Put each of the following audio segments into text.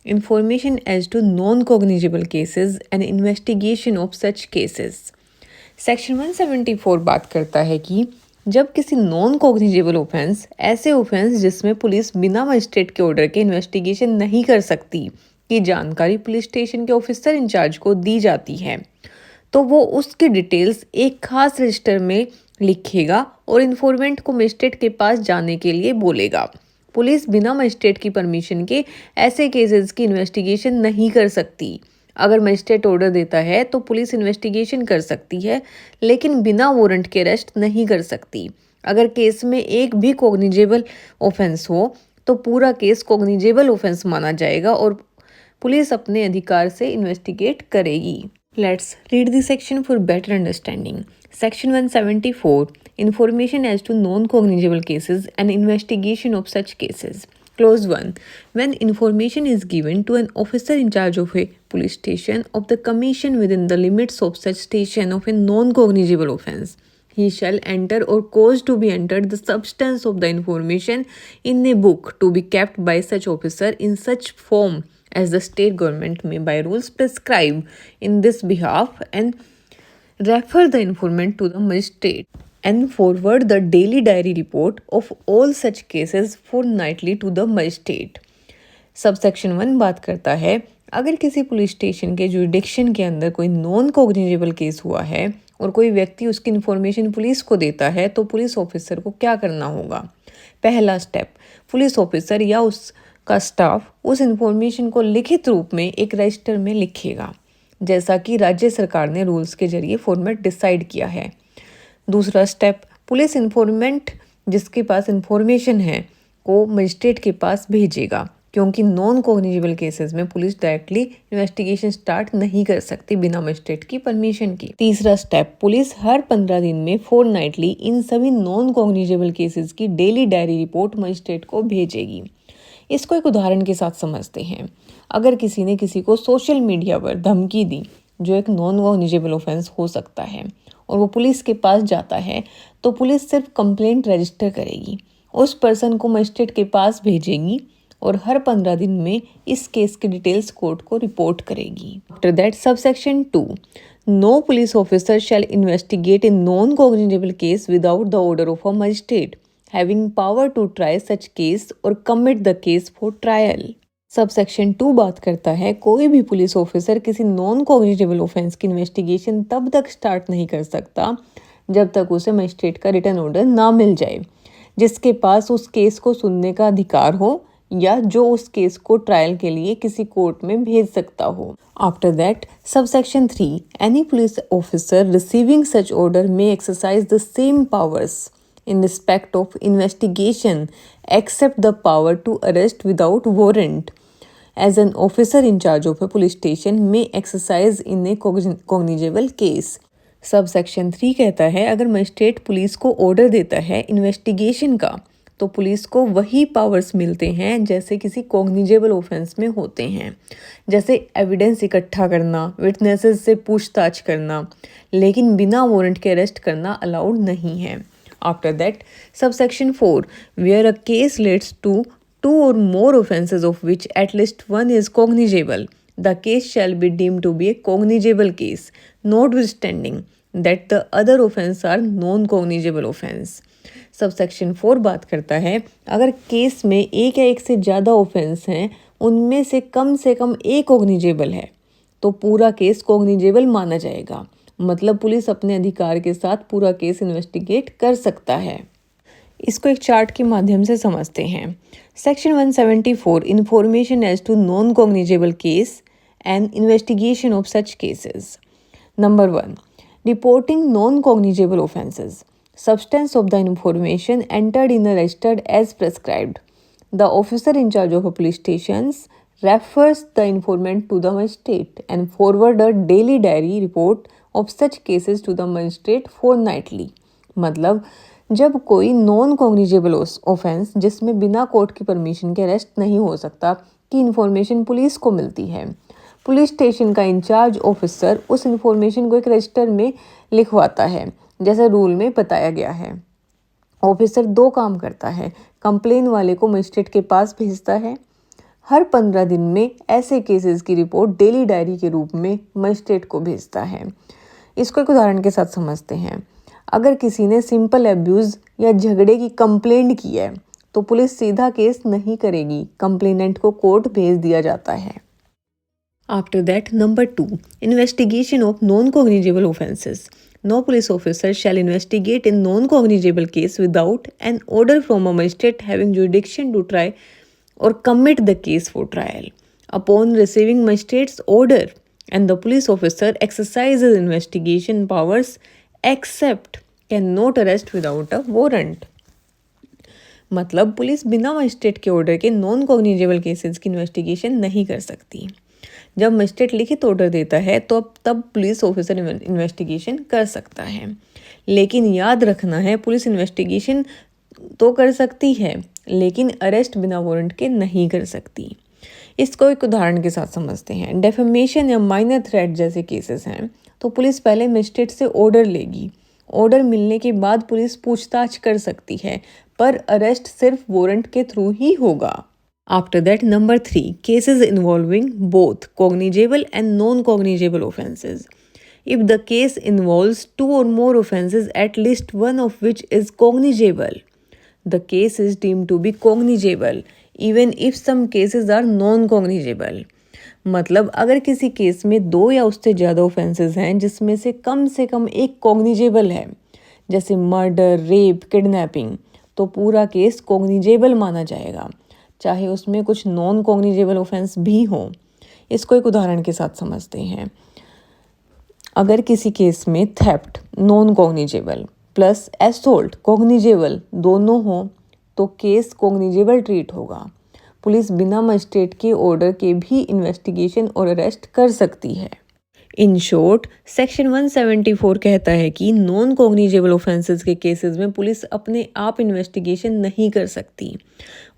information as to non-cognizable cases and investigation of such cases। Section 174 बात करता है कि जब किसी नॉन कॉग्निजेबल ऑफेंस, ऐसे ऑफेंस जिसमें पुलिस बिना मजिस्ट्रेट के ऑर्डर के इन्वेस्टिगेशन नहीं कर सकती, की जानकारी पुलिस स्टेशन के ऑफिसर इंचार्ज को दी जाती है, तो वो उसकी डिटेल्स एक खास रजिस्टर में लिखेगा और इन्फॉर्मेंट को मजिस्ट्रेट के पास जाने के लिए बोलेगा। पुलिस बिना मजिस्ट्रेट की परमिशन के ऐसे केसेस की इन्वेस्टिगेशन नहीं कर सकती। अगर मजिस्ट्रेट ऑर्डर देता है तो पुलिस इन्वेस्टिगेशन कर सकती है, लेकिन बिना वारंट के अरेस्ट नहीं कर सकती। अगर केस में एक भी कॉग्निजेबल ऑफेंस हो तो पूरा केस कॉग्निजेबल ऑफेंस माना जाएगा और पुलिस अपने अधिकार से इन्वेस्टिगेट करेगी। Let's read the section for better understanding. Section 174, Information as to non-cognizable cases and investigation of such cases. Clause 1. When information is given to an officer in charge of a police station of the commission within the limits of such station of a non-cognizable offence, he shall enter or cause to be entered the substance of the information in a book to be kept by such officer in such form as the state government may by rules prescribe in this behalf, and refer the informant to the magistrate and forward the daily diary report of all such cases fortnightly to the magistrate। Subsection 1 बात करता है अगर किसी police station के jurisdiction के अंदर कोई non cognizable case हुआ है और कोई व्यक्ति उसकी इन्फॉर्मेशन पुलिस को देता है तो पुलिस ऑफिसर को क्या करना होगा। पहला स्टेप, पुलिस ऑफिसर या उसका स्टाफ उस इन्फॉर्मेशन को लिखित रूप में एक रजिस्टर में लिखेगा, जैसा कि राज्य सरकार ने रूल्स के जरिए फॉर्मेट डिसाइड किया है। दूसरा स्टेप, पुलिस इन्फॉर्मेंट जिसके पास इन्फॉर्मेशन है को मजिस्ट्रेट के पास भेजेगा, क्योंकि नॉन कॉग्निजेबल केसेस में पुलिस डायरेक्टली इन्वेस्टिगेशन स्टार्ट नहीं कर सकती बिना मजिस्ट्रेट की परमिशन की। तीसरा स्टेप, पुलिस हर 15 दिन में फोर्टनाइटली इन सभी नॉन कॉग्निजेबल केसेस की डेली डायरी रिपोर्ट मजिस्ट्रेट को भेजेगी। इसको एक उदाहरण के साथ समझते हैं। अगर किसी ने किसी को सोशल मीडिया पर धमकी दी, जो एक नॉन कॉग्निजेबल ऑफेंस हो सकता है, और वो पुलिस के पास जाता है, तो पुलिस सिर्फ कंप्लेंट रजिस्टर करेगी, उस पर्सन को मजिस्ट्रेट के पास भेजेगी और हर 15 दिन में इस केस की डिटेल्स कोर्ट को रिपोर्ट करेगी। After that subsection 2, no police officer shall investigate in non cognizable case without the order of a magistrate having power to try such case और commit the case for trial. Subsection 2 बात करता है कोई भी police officer किसी non cognizable offence की investigation तब तक स्टार्ट नहीं कर सकता जब तक उसे मजिस्ट्रेट का रिटन ऑर्डर ना मिल जाए, जिसके पास उस केस को सुनने का अधिकार हो या जो उस केस को ट्रायल के लिए किसी कोर्ट में भेज सकता हो। After that subsection 3, any police officer receiving such order may exercise the same powers in respect of investigation except the power to arrest without warrant as an officer in charge of a police station may exercise in a cognizable case। Subsection 3 कहता है अगर magistrate police को order देता है investigation का, तो police को वही पावर्स मिलते हैं जैसे किसी कॉग्निजेबल ऑफेंस में होते हैं, जैसे एविडेंस इकट्ठा करना, विटनेसेस से पूछताछ करना, लेकिन बिना वारंट के अरेस्ट करना अलाउड नहीं है। After that, subsection 4, where a case leads to 2 or more offences of which at least one is cognizable, the case shall be deemed to be a cognizable case, notwithstanding that the other offences are non-cognizable offense। Subsection 4 बात करता है अगर case में एक या एक से ज़्यादा ऑफेंस हैं, उनमें से कम एक कॉग्निजेबल है, तो पूरा केस कॉग्निजेबल माना जाएगा, मतलब पुलिस अपने अधिकार के साथ पूरा केस इन्वेस्टिगेट कर सकता है। इसको एक चार्ट के माध्यम से समझते हैं। Section 174, information as to non cognizable case and investigation of such cases. Number 1, reporting non cognizable offences. Substance of the information entered in a register as prescribed. The officer in charge of a police stations refers the informant to the magistrate and forward a daily diary report of such cases to the magistrate fortnightly। मतलब जब कोई non cognizable offence जिसमें बिना court की permission के arrest नहीं हो सकता की इन्फॉर्मेशन पुलिस को मिलती है, पुलिस स्टेशन का इंचार्ज ऑफिसर उस इन्फॉर्मेशन को एक रजिस्टर में लिखवाता है, जैसे रूल में बताया गया है। ऑफिसर 2 काम करता है, कंप्लेन वाले को मजिस्ट्रेट के पास भेजता है, हर 15 दिन में ऐसे केसेस की रिपोर्ट डेली डायरी के रूप में मजिस्ट्रेट को भेजता है। इसको एक उदाहरण के साथ समझते हैं। अगर किसी ने सिंपल अब्यूज़ या झगड़े की कंप्लेंट की है तो पुलिस सीधा केस नहीं करेगी, कंप्लेनेंट को कोर्ट भेज दिया जाता है। After that, number 2, investigation of non-cognizable offences. No police officer shall investigate a non-cognizable case without an order from a magistrate having jurisdiction to try or commit the case for trial. Upon receiving magistrate's order, and the police officer exercises investigation powers except cannot arrest without a warrant. मतलब police बिना magistrate के order के non cognizable cases की investigation नहीं कर सकती। जब magistrate लिखित ऑर्डर देता है तो तब पुलिस ऑफिसर इन्वेस्टिगेशन कर सकता है, लेकिन याद रखना है पुलिस इन्वेस्टिगेशन तो कर सकती है लेकिन अरेस्ट बिना वारंट के नहीं कर सकती। इसको एक उदाहरण के साथ समझते हैं। डेफेमेशन या माइनर थ्रेट जैसे केसेस हैं तो पुलिस पहले मजिस्ट्रेट से ऑर्डर लेगी। ऑर्डर मिलने के बाद पुलिस पूछताछ कर सकती है, पर अरेस्ट सिर्फ वारंट के थ्रू ही होगा। After that, number 3, cases involving both cognizable and non-cognizable offences. If the case involves 2 or more offences, at least one of which is cognizable, the case is deemed to be cognizable, even if some cases are non-cognizable. मतलब अगर किसी case में 2 या उससे ज़्यादा offences हैं जिसमें से कम एक कॉग्निजेबल है, जैसे मर्डर, रेप, किडनैपिंग, तो पूरा केस कॉग्निजेबल माना जाएगा, चाहे उसमें कुछ नॉन कॉग्निजेबल ऑफेंस भी हों। इसको एक उदाहरण के साथ समझते हैं। अगर किसी केस में theft non cognizable plus assault cognizable दोनों हों तो केस कॉग्निजेबल ट्रीट होगा। पुलिस बिना मजिस्ट्रेट के ऑर्डर के भी इन्वेस्टिगेशन और अरेस्ट कर सकती है। इन शॉर्ट, सेक्शन 174 कहता है कि नॉन कॉग्निजेबल ऑफेंसेस के केसेस में पुलिस अपने आप इन्वेस्टिगेशन नहीं कर सकती,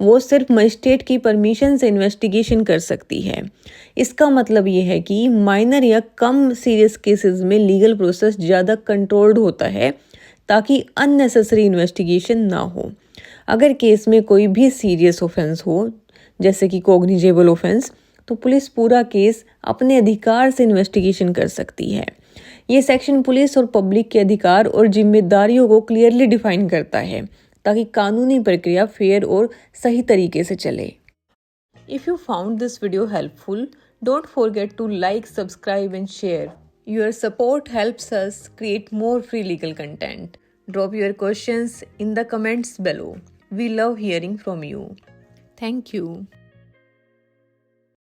वो सिर्फ मजिस्ट्रेट की परमिशन से इन्वेस्टिगेशन कर सकती है। इसका मतलब ये है कि माइनर या कम सीरियस केसेस में लीगल प्रोसेस ज़्यादा कंट्रोल्ड होता है ताकि अननेसेसरी इन्वेस्टिगेशन ना हो। अगर केस में कोई भी सीरियस ऑफेंस हो, जैसे कि कॉग्निजेबल ऑफेंस, तो पुलिस पूरा केस अपने अधिकार से इन्वेस्टिगेशन कर सकती है। ये सेक्शन पुलिस और पब्लिक के अधिकार और जिम्मेदारियों को क्लियरली डिफाइन करता है ताकि कानूनी प्रक्रिया फेयर और सही तरीके से चले। If you found this video helpful, don't forget to like, subscribe and share. Your support helps us create more free legal content. Drop your questions in the comments below. We love hearing from you. Thank you.